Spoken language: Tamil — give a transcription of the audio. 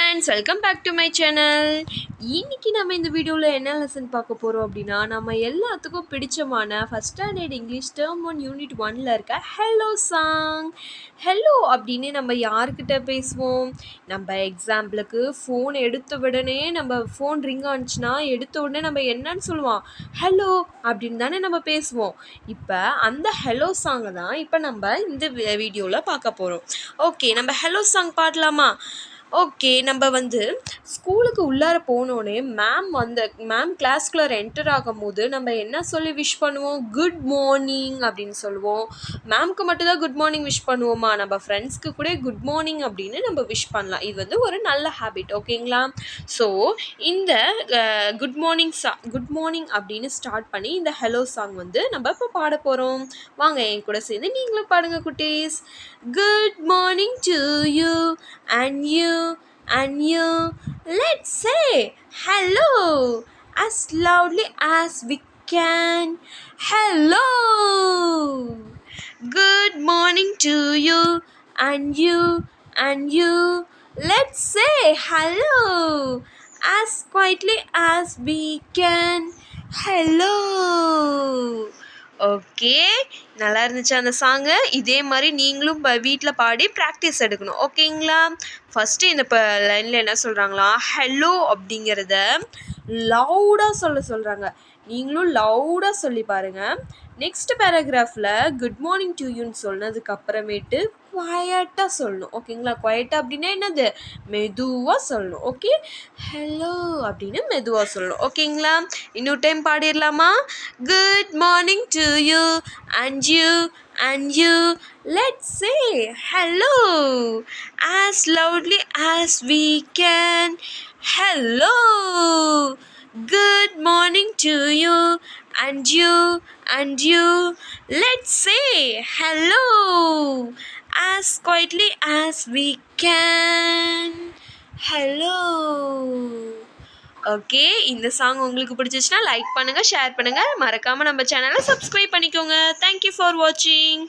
Friends, welcome back to my channel. இன்னைக்கு நம்ம இந்த வீடியோவில் என்ன லெசன் பார்க்க போகிறோம் அப்படின்னா, நம்ம எல்லாத்துக்கும் பிடிச்சமான first standard English term 1 unit 1ல் இருக்க ஹலோ சாங். ஹலோ அப்படின்னு நம்ம யார்கிட்ட பேசுவோம்? நம்ம எக்ஸாம்பிளுக்கு ஃபோன் எடுத்த உடனே நம்ம ஃபோன் ரிங் ஆனிச்சுன்னா எடுத்த உடனே நம்ம என்னன்னு சொல்லுவோம்? ஹலோ அப்படின்னு தானே நம்ம பேசுவோம். இப்போ அந்த ஹலோ சாங்கை தான் இப்போ நம்ம இந்த வீடியோவில் பார்க்க போகிறோம். ஓகே, நம்ம ஹலோ சாங் பாடலாமா? ஓகே, நம்ம ஸ்கூலுக்கு உள்ளார போனோடனே மேம் கிளாஸ்குள்ளே என்டர் ஆகும்போது நம்ம என்ன சொல்லி விஷ் பண்ணுவோம்? குட் மார்னிங் அப்படின்னு சொல்லுவோம். மேம்க்கு மட்டும்தான் குட் மார்னிங் விஷ் பண்ணுவோமா? நம்ம ஃப்ரெண்ட்ஸ்க்கு கூட குட் மார்னிங் அப்படின்னு நம்ம விஷ் பண்ணலாம். இது ஒரு நல்ல ஹேபிட், ஓகேங்களா? ஸோ இந்த குட் மார்னிங் அப்படின்னு ஸ்டார்ட் பண்ணி இந்த ஹலோ சாங் நம்ம இப்போ பாட போகிறோம். வாங்க என் கூட சேர்ந்து நீங்களும் பாடுங்க குட்டீஸ். Good morning to you and you, let's say hello as loudly as we can. Hello. Good morning to you and you, let's say hello as quietly as we can. Hello. Okay, நல்லா இருந்துச்சு அந்த சாங்கு. இதே மாதிரி நீங்களும் வீட்டில் பாடி ப்ராக்டிஸ் எடுக்கணும், ஓகேங்களா? ஃபஸ்ட்டு இந்த லைனில் என்ன சொல்கிறாங்களா? ஹலோ அப்படிங்கிறத லவுடாக சொல்கிறாங்க. நீங்களும் லவுடாக சொல்லி பாருங்கள். நெக்ஸ்ட் பேராகிராஃபில் குட் மார்னிங் டு யூன்னு சொன்னதுக்கு அப்புறமேட்டு குவாய்ட்டாக சொல்லணும், ஓகேங்களா? குவாய்ட்டாக அப்படின்னா என்னது? மெதுவாக சொல்லணும். ஓகே, ஹலோ அப்படின்னு மெதுவாக சொல்லணும், ஓகேங்களா? இன்னொரு டைம் பாடிடலாமா? Good morning to you and you, let's say hello as loudly as we can. Hello. Good morning to you and you, let's say hello as quietly as we can. Hello. Okay, இந்த சாங் உங்களுக்கு பிடிச்சிச்சுன்னா லைக் பண்ணுங்கள், ஷேர் பண்ணுங்கள், மறக்காமல் நம்ம சேனலை சப்ஸ்கிரைப் பண்ணிக்கோங்க. தேங்க்யூ ஃபார் வாட்சிங்.